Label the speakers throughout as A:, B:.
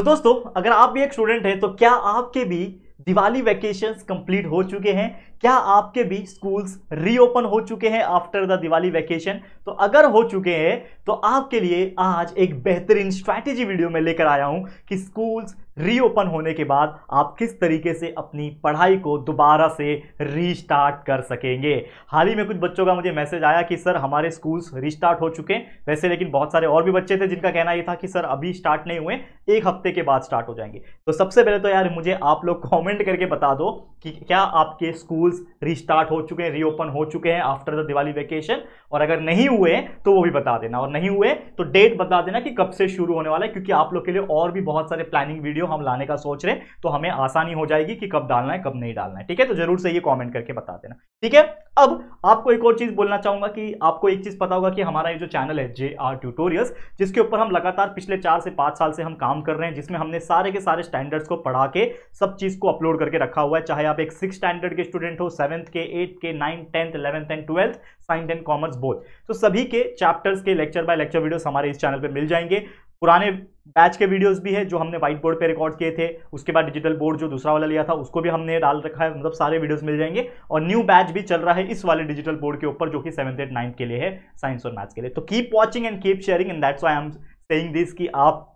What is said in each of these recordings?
A: तो दोस्तों, अगर आप भी एक स्टूडेंट हैं तो क्या आपके भी दिवाली वैकेशंस कंप्लीट हो चुके हैं? क्या आपके भी स्कूल्स रीओपन हो चुके हैं आफ्टर द दिवाली वैकेशन? तो अगर हो चुके हैं तो आपके लिए आज एक बेहतरीन स्ट्रैटेजी वीडियो में लेकर आया हूं कि स्कूल्स रीओपन होने के बाद आप किस तरीके से अपनी पढ़ाई को दोबारा से रीस्टार्ट कर सकेंगे। हाल ही में कुछ बच्चों का मुझे मैसेज आया कि सर हमारे स्कूल्स रीस्टार्ट हो चुके हैं, वैसे लेकिन बहुत सारे और भी बच्चे थे जिनका कहना यह था कि सर अभी स्टार्ट नहीं हुए, एक हफ्ते के बाद स्टार्ट हो जाएंगे। तो सबसे पहले तो यार मुझे आप लोग कमेंट करके बता दो कि क्या आपके स्कूल्स रीस्टार्ट हो चुके हैं, रीओपन हो चुके हैं आफ्टर द दिवाली वैकेशन, और अगर नहीं हुए तो वो भी बता देना, और नहीं हुए तो डेट बता देना कि कब से शुरू होने वाला है, क्योंकि आप लोग के लिए और भी बहुत सारे प्लानिंग वीडियो हम लाने का सोच रहे हैं, तो हमें आसानी हो जाएगी कि कब डालना है कब नहीं डालना है। ठीक है, तो जरूर से ये कमेंट करके बता देना। ठीक है, अब आपको एक और चीज बोलना चाहूंगा कि आपको एक चीज पता होगा कि हमारा ये जो चैनल है JR ट्यूटोरियल्स, जिसके ऊपर हम लगातार पिछले 4 से 5 साल से हम काम कर रहे हैं, जिसमें हमने सारे के सारे स्टैंडर्ड्स को पढ़ा के सब चीज को अपलोड करके रखा हुआ है। चाहे आप एक 6 स्टैंडर्ड के स्टूडेंट हो, 7th के, 8th के, 9th, 10th, 11th and 12th, science and commerce both, तो सभी के चैप्टर्स के लेक्चर बाय लेक्चर वीडियोस हमारे इस चैनल पे मिल जाएंगे। पुराने बैच के वीडियोस भी है जो हमने व्हाइट बोर्ड पे रिकॉर्ड किए थे, उसके बाद डिजिटल बोर्ड जो दूसरा वाला लिया था उसको भी हमने डाल रखा है, मतलब सारे वीडियोस मिल जाएंगे। और न्यू बैच भी चल रहा है इस वाले डिजिटल बोर्ड के ऊपर, जो कि 7th 8th 9th के लिए है, साइंस और मैथ्स के लिए। तो keep watching and keep sharing, and that's why I am saying this कि आप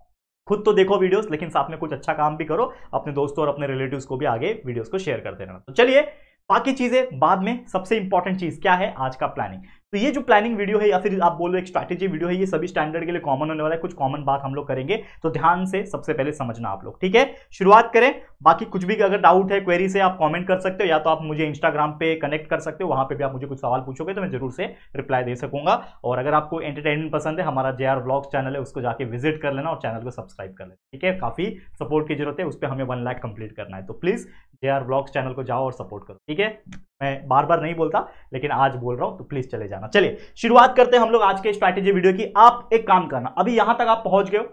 A: खुद तो देखो वीडियोस, लेकिन साथ में कुछ अच्छा काम भी करो, अपने दोस्तों और अपने रिलेटिव्स को भी आगे वीडियोस को शेयर कर देना। तो चलिए बाकी चीजें बाद में, सबसे इंपॉर्टेंट चीज क्या है, आज का प्लानिंग। तो ये जो प्लानिंग वीडियो है या फिर आप बोलो एक स्ट्रैटेजी वीडियो है, ये सभी स्टैंडर्ड के लिए कॉमन होने वाला है, कुछ कॉमन बात हम लोग करेंगे, तो ध्यान से सबसे पहले समझना आप लोग। ठीक है, शुरुआत करें। बाकी कुछ भी अगर डाउट है, क्वेरी से आप कमेंट कर सकते हो, या तो आप मुझे इंस्टाग्राम पे कनेक्ट कर सकते हो, वहां पे भी आप मुझे कुछ सवाल पूछोगे तो मैं जरूर से रिप्लाई दे सकूंगा। और अगर आपको एंटरटेनमेंट पसंद है, हमारा JR व्लॉग्स चैनल है, उसको जाके विजिट कर लेना और चैनल को सब्सक्राइब कर लेना। ठीक है, काफी सपोर्ट की जरूरत है, उस पर हमें 1 लाख कंप्लीट करना है, तो प्लीज JR व्लॉग्स चैनल को जाओ और सपोर्ट करो। ठीक है, मैं बार बार नहीं बोलता लेकिन आज बोल रहा हूं, तो प्लीज चले जाना। चलिए शुरुआत करते हैं हम लोग आज के स्ट्रैटेजी वीडियो की। आप एक काम करना, अभी यहां तक आप पहुंच गए हो,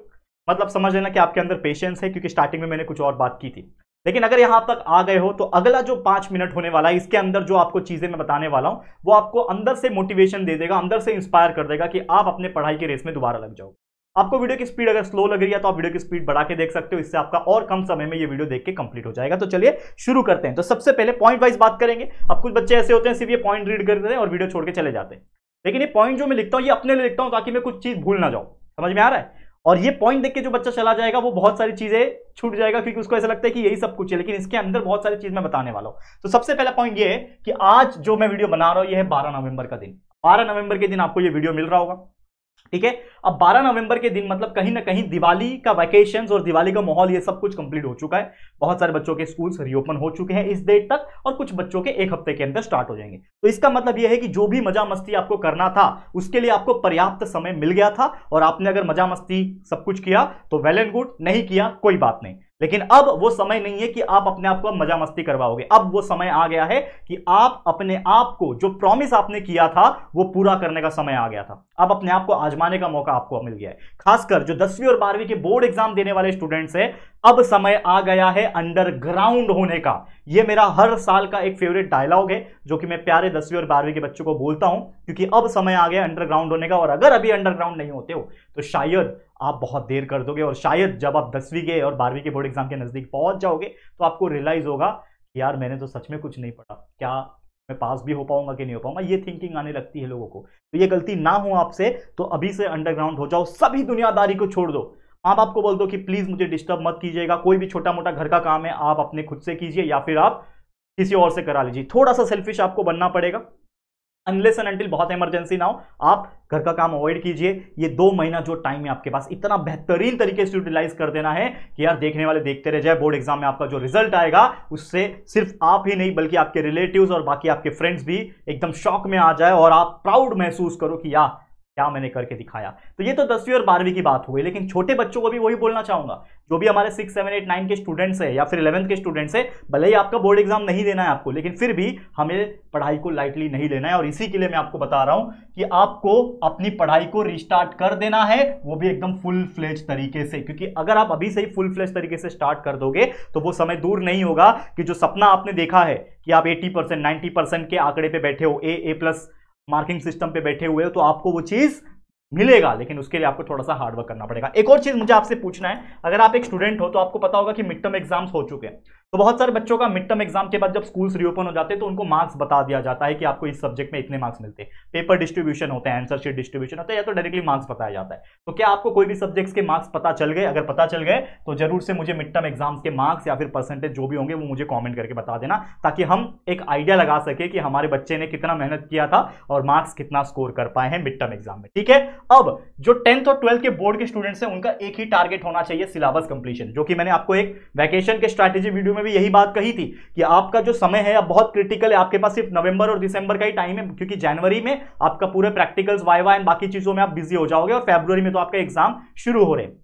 A: मतलब समझ लेना कि आपके अंदर पेशेंस है, क्योंकि स्टार्टिंग में मैंने कुछ और बात की थी। लेकिन अगर यहां तक आ गए हो तो अगला जो 5 मिनट होने वाला है, इसके अंदर जो आपको चीजें मैं बताने वाला हूं, वो आपको अंदर से मोटिवेशन दे देगा, अंदर से इंस्पायर कर देगा कि आप अपने पढ़ाई की रेस में दोबारा लग जाओगे। आपको वीडियो की स्पीड अगर स्लो लग रही है तो आप वीडियो की स्पीड बढ़ा के देख सकते हो, इससे आपका और कम समय में ये वीडियो देख के कंप्लीट हो जाएगा। तो चलिए शुरू करते हैं। तो सबसे पहले पॉइंट वाइज बात करेंगे। अब कुछ बच्चे ऐसे होते हैं सिर्फ ये पॉइंट रीड करते हैं और वीडियो छोड़ के चले जाते हैं, लेकिन ये पॉइंट जो मैं लिखता हूं ये अपने लिए लिखता हूं ताकि मैं कुछ चीज भूल ना जाऊं। समझ में आ रहा है? और ये पॉइंट देख के जो बच्चा चला जाएगा वो बहुत सारी चीजें छूट जाएगा, क्योंकि उसको ऐसा लगता है कि यही सब कुछ है, लेकिन इसके अंदर बहुत सारी चीज मैं बताने वाला हूं। तो सबसे पहला पॉइंट ये है कि आज जो मैं वीडियो बना रहा हूं ये है 12 नवंबर का दिन। 12 नवंबर के दिन आपको ये वीडियो मिल रहा होगा। ठीक है, अब 12 नवंबर के दिन मतलब कहीं ना कहीं दिवाली का वैकेशंस और दिवाली का माहौल ये सब कुछ कंप्लीट हो चुका है। बहुत सारे बच्चों के स्कूल्स रीओपन हो चुके हैं इस डेट तक, और कुछ बच्चों के एक हफ्ते के अंदर स्टार्ट हो जाएंगे। तो इसका मतलब यह है कि जो भी मजा मस्ती आपको करना था उसके लिए आपको पर्याप्त समय मिल गया था, और आपने अगर मजा मस्ती सब कुछ किया तो वेल एंड गुड, नहीं किया कोई बात नहीं। लेकिन अब वो समय नहीं है कि आप अपने आप को मजा मस्ती करवाओगे। अब वो समय आ गया है कि आप अपने आप को, जो प्रॉमिस आपने किया था वो पूरा करने का समय आ गया था। अब अपने आप को आजमाने का मौका आपको मिल गया है। खासकर जो 10वीं और 12वीं के बोर्ड एग्जाम देने वाले स्टूडेंट्स हैं, अब समय आ गया है अंडरग्राउंड होने का। ये मेरा हर साल का एक फेवरेट डायलॉग है जो कि मैं प्यारे 10वीं और 12वीं के बच्चों को बोलता हूं, क्योंकि अब समय आ गया अंडरग्राउंड होने का। और अगर अभी अंडरग्राउंड नहीं होते हो तो शायद आप बहुत देर कर दोगे, और शायद जब आप 10वीं के और 12वीं के बोर्ड एग्जाम के नजदीक पहुंच जाओगे तो आपको रियलाइज होगा कि यार मैंने तो सच में कुछ नहीं पढ़ा, क्या मैं पास भी हो पाऊंगा कि नहीं हो पाऊंगा, ये थिंकिंग आने लगती है लोगों को। तो ये गलती ना हो आपसे, तो अभी से अंडरग्राउंड हो जाओ, सभी दुनियादारी को छोड़ दो। माँ बाप को बोल दो कि प्लीज मुझे डिस्टर्ब मत कीजिएगा, कोई भी छोटा मोटा घर का काम है आप अपने खुद से कीजिए या फिर आप किसी और से करा लीजिए। थोड़ा सा सेल्फिश आपको बनना पड़ेगा, अनलेस एंड अनटिल बहुत इमरजेंसी ना हो, आप घर का काम अवॉइड कीजिए। ये 2 महीना जो टाइम है आपके पास, इतना बेहतरीन तरीके से यूटिलाइज कर देना है कि यार देखने वाले देखते रह जाए। बोर्ड एग्जाम में आपका जो रिजल्ट आएगा उससे सिर्फ आप ही नहीं बल्कि आपके रिलेटिव्स और बाकी आपके फ्रेंड्स भी एकदम शॉक में आ जाए, और आप प्राउड महसूस करो कि यार क्या मैंने करके दिखाया। तो ये तो 10वीं और 12वीं की बात हो गई, लेकिन छोटे बच्चों को भी वही बोलना चाहूंगा, जो भी हमारे 6, 7, 8, 9 के स्टूडेंट्स हैं या फिर 11th के स्टूडेंट्स हैं, भले ही आपका बोर्ड एग्जाम नहीं देना है आपको, लेकिन फिर भी हमें पढ़ाई को लाइटली नहीं लेना है। और इसी के लिए मैं आपको बता रहा हूं कि आपको अपनी पढ़ाई को रिस्टार्ट कर देना है, वो भी एकदम फुल फ्लेज तरीके से, क्योंकि अगर आप अभी से ही फुल फ्लेज तरीके से स्टार्ट कर दोगे तो वो समय दूर नहीं होगा कि जो सपना आपने देखा है कि आप 80%, 90% के आंकड़े पे बैठे हो, A+ मार्किंग सिस्टम पे बैठे हुए हो, तो आपको वो चीज मिलेगा, लेकिन उसके लिए आपको थोड़ा सा हार्डवर्क करना पड़ेगा। एक और चीज मुझे आपसे पूछना है, अगर आप एक स्टूडेंट हो तो आपको पता होगा कि मिड टर्म एग्जाम्स हो चुके हैं, तो बहुत सारे बच्चों का मिड टर्म एग्जाम के बाद जब स्कूल्स रीओपन हो जाते हैं तो उनको मार्क्स बता दिया जाता है कि आपको इस सब्जेक्ट में इतने मार्क्स मिलते हैं, पेपर डिस्ट्रीब्यूशन होते हैं, आंसर शीट डिस्ट्रीब्यूशन होता है, या तो डायरेक्टली मार्क्स बताया जाता है। तो क्या आपको कोई भी सब्जेक्ट्स के मार्क्स पता चल गए? अगर पता चल गए तो जरूर से मुझे मिड टर्म एग्जाम्स के मार्क्स या फिर परसेंटेज जो भी होंगे वो मुझे कॉमेंट करके बता देना, ताकि हम एक आइडिया लगा सके कि हमारे बच्चे ने कितना मेहनत किया था और मार्क्स कितना स्कोर कर पाए हैं मिड टर्म एग्जाम में। ठीक है, अब जो 10th और 12th के बोर्ड के स्टूडेंट्स हैं उनका एक ही टारगेट होना चाहिए, सिलेबस कंप्लीशन, जो कि मैंने आपको एक वैकेशन के स्ट्रैटेजी वीडियो में भी यही बात कही थी कि आपका जो समय है अब बहुत क्रिटिकल है, आपके पास सिर्फ नवंबर और दिसंबर का ही टाइम है, क्योंकि जनवरी में आपका पूरे प्रैक्टिकल्स, वाइवा एंड बाकी चीजों में आप बिजी हो जाओगे और फरवरी में तो आपका एग्जाम शुरू हो रहे हैं।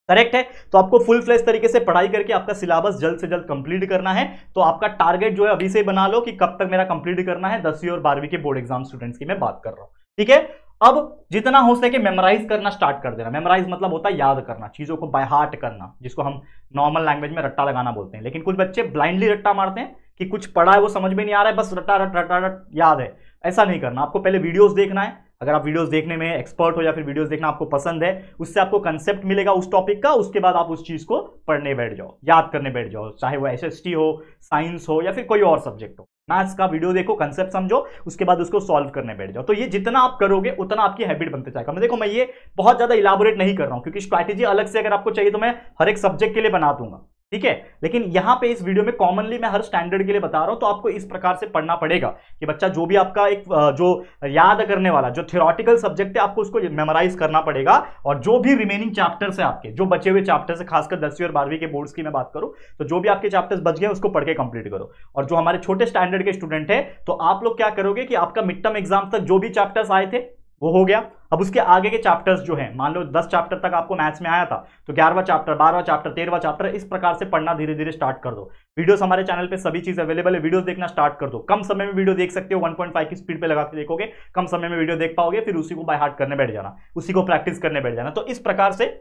A: करेक्ट है, तो आपको फुल फ्लेज तरीके से पढ़ाई करके आपका सिलेबस जल्द से जल्द कंप्लीट करना है। तो आपका टारगेट जो है अभी से बना लो कि कब तक मेरा कंप्लीट करना है। 10वीं और 12वीं के बोर्ड एग्जाम स्टूडेंट्स की मैं बात कर रहा हूं। ठीक है, अब जितना हो सके मेमोराइज करना स्टार्ट कर देना। मेमोराइज मतलब होता है याद करना, चीजों को बाय हार्ट करना, जिसको हम नॉर्मल लैंग्वेज में रट्टा लगाना बोलते हैं। लेकिन कुछ बच्चे ब्लाइंडली रट्टा मारते हैं कि कुछ पढ़ा है वो समझ में नहीं आ रहा है, बस रट्टा रट रट्टा रट याद है। ऐसा नहीं करना, आपको पहले वीडियोस देखना है। अगर आप वीडियोस देखने में एक्सपर्ट हो या फिर वीडियोस देखना आपको पसंद है, उससे आपको कंसेप्ट मिलेगा उस टॉपिक का, उसके बाद आप उस चीज को पढ़ने बैठ जाओ, याद करने बैठ जाओ, चाहे वो एसएसटी हो, साइंस हो या फिर कोई और सब्जेक्ट हो। मैथ्स का वीडियो देखो, कंसेप्ट समझो, उसके बाद उसको सॉल्व करने बैठ जाओ। तो ये जितना आप करोगे उतना आपकी हैबिट बनते जाएगा। मैं देखो, मैं ये बहुत ज्यादा इलाबोरेट नहीं कर रहा हूं, क्योंकि स्ट्रैटेजी अलग से अगर आपको चाहिए तो मैं हर एक सब्जेक्ट के लिए बना दूंगा। ठीक है, लेकिन यहां पे इस वीडियो में कॉमनली मैं हर स्टैंडर्ड के लिए बता रहा हूं। तो आपको इस प्रकार से पढ़ना पड़ेगा कि बच्चा जो भी आपका एक जो याद करने वाला जो थ्योरेटिकल सब्जेक्ट है आपको उसको मेमोराइज करना पड़ेगा, और जो भी रिमेनिंग चैप्टर्स है आपके, जो बचे हुए चैप्टर्स है, खासकर 10वीं और 12वीं के बोर्ड्स की मैं बात करूं, तो जो भी आपके चैप्टर्स बच गए उसको पढ़ के कंप्लीट करो। और जो हमारे छोटे स्टैंडर्ड के स्टूडेंट है, तो आप लोग क्या करोगे कि आपका मिड टर्म एग्जाम तक जो भी चैप्टर्स आए थे वो हो गया। अब उसके आगे के चैप्टर्स जो हैं, मान लो 10 चैप्टर तक आपको मैथ्स में आया था, तो 11वां चैप्टर, 12वां चैप्टर, 13वां चैप्टर, इस प्रकार से पढ़ना धीरे धीरे स्टार्ट कर दो। वीडियोस हमारे चैनल पे सभी चीज अवेलेबल है, वीडियोस देखना स्टार्ट कर दो। कम समय में वीडियो देख सकते हो, 1.5 की स्पीड पे लगा के देखोगे, कम समय में वीडियो देख पाओगे, फिर उसी को बाय हार्ट करने बैठ जाना, उसी को प्रैक्टिस करने बैठ जाना। तो इस प्रकार से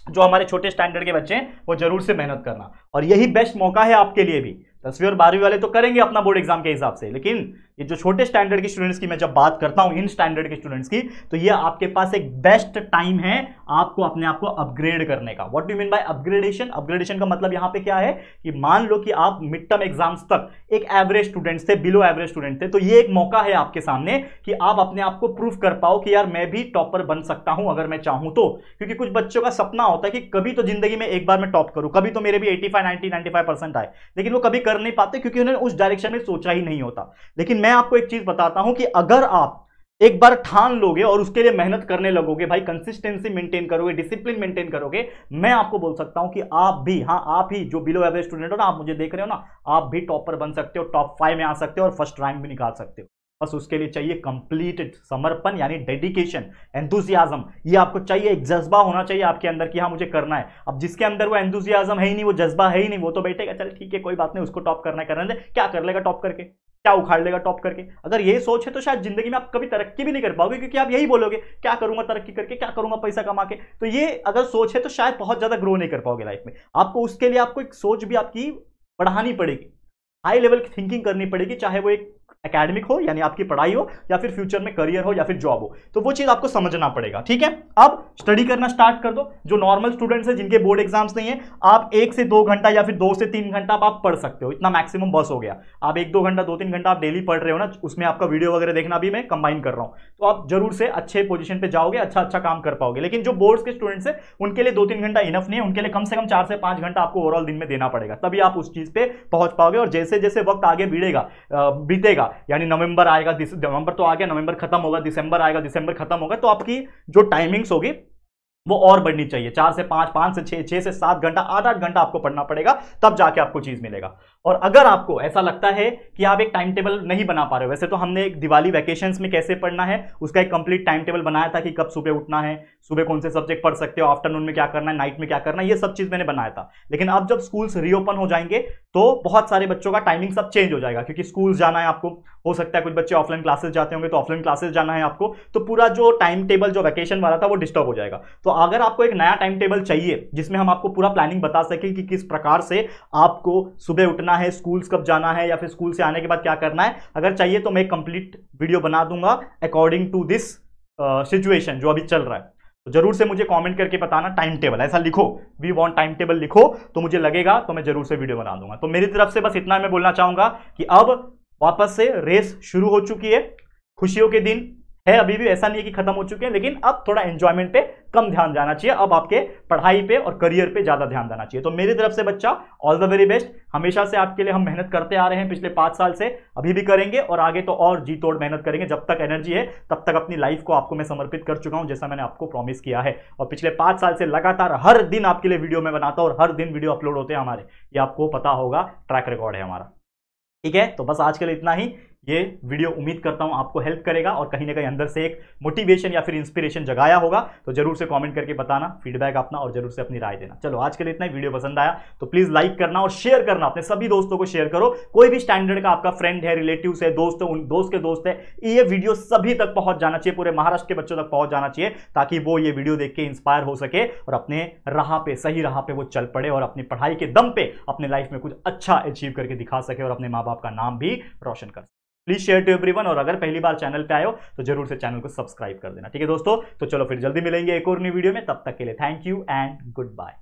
A: जो हमारे छोटे स्टैंडर्ड के बच्चे हैं वो जरूर से मेहनत करना, और यही बेस्ट मौका है आपके लिए भी। 10वीं और 12वीं वाले तो करेंगे अपना बोर्ड एग्जाम के हिसाब से, लेकिन ये जो छोटे स्टैंडर्ड के स्टूडेंट्स की मैं जब बात करता हूं, इन स्टैंडर्ड के स्टूडेंट्स की, तो ये आपके पास एक बेस्ट टाइम है आपको अपने आप को अपग्रेड करने का। What do you mean by upgradation? Upgradation का मतलब यहां पे क्या है कि मान लो कि आप मिड टर्म एग्जाम्स तक एक एवरेज स्टूडेंट थे, बिलो एवरेज स्टूडेंट थे, तो ये एक मौका है आपके सामने कि आप अपने आप को प्रूफ कर पाओ कि यार मैं भी टॉपर बन सकता हूं अगर मैं चाहूं तो। क्योंकि कुछ बच्चों का सपना होता है कि कभी तो जिंदगी में एक बार मैं टॉप करूं, कभी तो मेरे भी 85, 90, 95% आए, लेकिन वो कभी कर नहीं पाते क्योंकि उन्होंने उस डायरेक्शन में सोचा ही नहीं होता। लेकिन मैं आपको एक चीज बताता हूं कि अगर आप एक बार ठान लोगे और उसके लिए मेहनत करने लगोगे, भाई कंसिस्टेंसी मेंटेन करोगे, डिसिप्लिन मेंटेन करोगे, मैं आपको बोल सकता हूं कि आप भी, हाँ आप ही जो बिलो एवरेज स्टूडेंट हो ना, आप मुझे देख रहे हो ना, आप भी टॉपर बन सकते हो, टॉप 5 में आ सकते हो और फर्स्ट रैंक भी निकाल सकते हो। बस उसके लिए चाहिए कंप्लीट समर्पण, यानी डेडिकेशन, एंथुसियाज्म। ये आपको चाहिए, एक जज्बा होना चाहिए आपके अंदर कि हाँ मुझे करना है। अब जिसके अंदर वो एंथुसियाज्म है ही नहीं, वो जज्बा है ही नहीं, वो तो बैठेगा चल ठीक है कोई बात नहीं, उसको टॉप करना है, करने दे, क्या कर लेगा टॉप करके, क्या उखाड़ लेगा टॉप करके। अगर ये सोच है तो शायद जिंदगी में आप कभी तरक्की भी नहीं कर पाओगे, क्योंकि आप यही बोलोगे क्या करूंगा तरक्की करके, क्या करूंगा पैसा कमा के। तो ये अगर सोच है तो शायद बहुत ज्यादा ग्रो नहीं कर पाओगे लाइफ में। आपको उसके लिए आपको एक सोच भी आपकी बढ़ानी पड़ेगी, हाई लेवल की थिंकिंग करनी पड़ेगी, चाहे वो एक एकेडमिक हो यानी आपकी पढ़ाई हो, या फिर फ्यूचर में करियर हो, या फिर जॉब हो, तो वो चीज आपको समझना पड़ेगा। ठीक है, अब स्टडी करना स्टार्ट कर दो। जो नॉर्मल स्टूडेंट्स हैं जिनके बोर्ड एग्जाम्स नहीं है, आप 1 से 2 घंटा या फिर 2 से 3 घंटा आप पढ़ सकते हो, इतना मैक्सिमम बस हो गया। आप 1-2 घंटा 2-3 घंटा आप डेली पढ़ रहे हो ना, उसमें आपका वीडियो वगैरह देखना भी मैं कंबाइन कर रहा हूं, तो आप जरूर से अच्छे पोजीशन पे जाओगे, अच्छा काम कर पाओगे। लेकिन जो बोर्ड्स के स्टूडेंट्स हैं उनके लिए 2-3 घंटा इनफ नहीं है, उनके लिए कम से कम 4 से 5 घंटा आपको ओवरऑल दिन में देना पड़ेगा, तभी आप उस चीज पे पहुंच पाओगे। और जैसे जैसे वक्त आगे बीतेगा, यानी नवंबर आएगा, नवंबर तो आ गया, नवंबर खत्म होगा, दिसंबर आएगा, दिसंबर खत्म होगा, तो आपकी जो टाइमिंग्स होगी वो और बढ़नी चाहिए। 4 से 5, 5 से 6, 6 से 7 घंटा, 8-8 घंटा आपको पढ़ना पड़ेगा, तब जाके आपको चीज मिलेगा। और अगर आपको ऐसा लगता है कि आप एक टाइम टेबल नहीं बना पा रहे हो, वैसे तो हमने एक दिवाली वैकेशंस में कैसे पढ़ना है उसका एक कंप्लीट टाइम टेबल बनाया था कि कब सुबह उठना है, सुबह कौन से सब्जेक्ट पढ़ सकते हो, आफ्टरनून में क्या करना है, नाइट में क्या करना है, ये सब चीज मैंने बनाया था। लेकिन अब जब स्कूल्स रीओपन हो जाएंगे तो बहुत सारे बच्चों का टाइमिंग सब चेंज हो जाएगा, क्योंकि स्कूल जाना है आपको, हो सकता है कुछ बच्चे ऑफलाइन क्लासेस जाते होंगे तो ऑफलाइन क्लासेस जाना है आपको, तो पूरा जो टाइम टेबल जो वैकेशन वाला था वो डिस्टर्ब हो जाएगा। तो अगर आपको एक नया टाइम टेबल चाहिए जिसमें हम आपको पूरा प्लानिंग बता सकें कि किस प्रकार से आपको सुबह उठना है, स्कूल्स कब जाना है, या फिर स्कूल से आने के बाद क्या करना है, अगर चाहिए तो मैं एक कंप्लीट वीडियो बना दूंगा अकॉर्डिंग टू दिस सिचुएशन जो अभी चल रहा है, तो जरूर से मुझे कमेंट करके बताना। टाइम टेबल ऐसा लिखो, वी वांट टाइम टेबल लिखो, तो मुझे लगेगा तो मैं जरूर से वीडियो बना दूंगा। तो मेरी तरफ से बस इतना मैं बोलना चाहूंगा कि अब वापस से रेस शुरू हो चुकी है, खुशियों के दिन है, अभी भी ऐसा नहीं है कि खत्म हो चुके हैं, लेकिन अब थोड़ा एंजॉयमेंट पे कम ध्यान जाना चाहिए, अब आपके पढ़ाई पे और करियर पे ज्यादा ध्यान देना चाहिए। तो मेरी तरफ से बच्चा ऑल द वेरी बेस्ट। हमेशा से आपके लिए हम मेहनत करते आ रहे हैं पिछले 5 साल से, अभी भी करेंगे और आगे तो और जी तोड़ मेहनत करेंगे। जब तक एनर्जी है तब तक अपनी लाइफ को आपको मैं समर्पित कर चुका हूं, जैसा मैंने आपको प्रॉमिस किया है। और पिछले 5 साल से लगातार हर दिन आपके लिए वीडियो में बनाता हूं और हर दिन वीडियो अपलोड होते हैं हमारे, ये आपको पता होगा, ट्रैक रिकॉर्ड है हमारा। ठीक है, तो बस आज के लिए इतना ही। ये वीडियो उम्मीद करता हूं आपको हेल्प करेगा और कहीं ना कहीं अंदर से एक मोटिवेशन या फिर इंस्पिरेशन जगाया होगा। तो जरूर से कमेंट करके बताना, फीडबैक अपना, और जरूर से अपनी राय देना। चलो आज के लिए इतना ही। वीडियो पसंद आया तो प्लीज लाइक करना और शेयर करना, अपने सभी दोस्तों को शेयर करो। कोई भी स्टैंडर्ड का आपका फ्रेंड है, रिलेटिव है, दोस्त है, उन दोस्त के दोस्त है, ये वीडियो सभी तक पहुंच जाना चाहिए, पूरे महाराष्ट्र के बच्चों तक पहुंच जाना चाहिए, ताकि वो ये वीडियो देख के इंस्पायर हो सके और अपने राह पे, सही राह पे वो चल पड़े और अपनी पढ़ाई के दम पे अपने लाइफ में कुछ अच्छा अचीव करके दिखा सके और अपने माँ बाप का नाम भी रोशन कर सके। प्लीज शेयर टू एवरीवन, और अगर पहली बार चैनल पे आए हो तो जरूर से चैनल को सब्सक्राइब कर देना। ठीक है दोस्तों, तो चलो फिर जल्दी मिलेंगे एक और नई वीडियो में। तब तक के लिए thank you and good bye.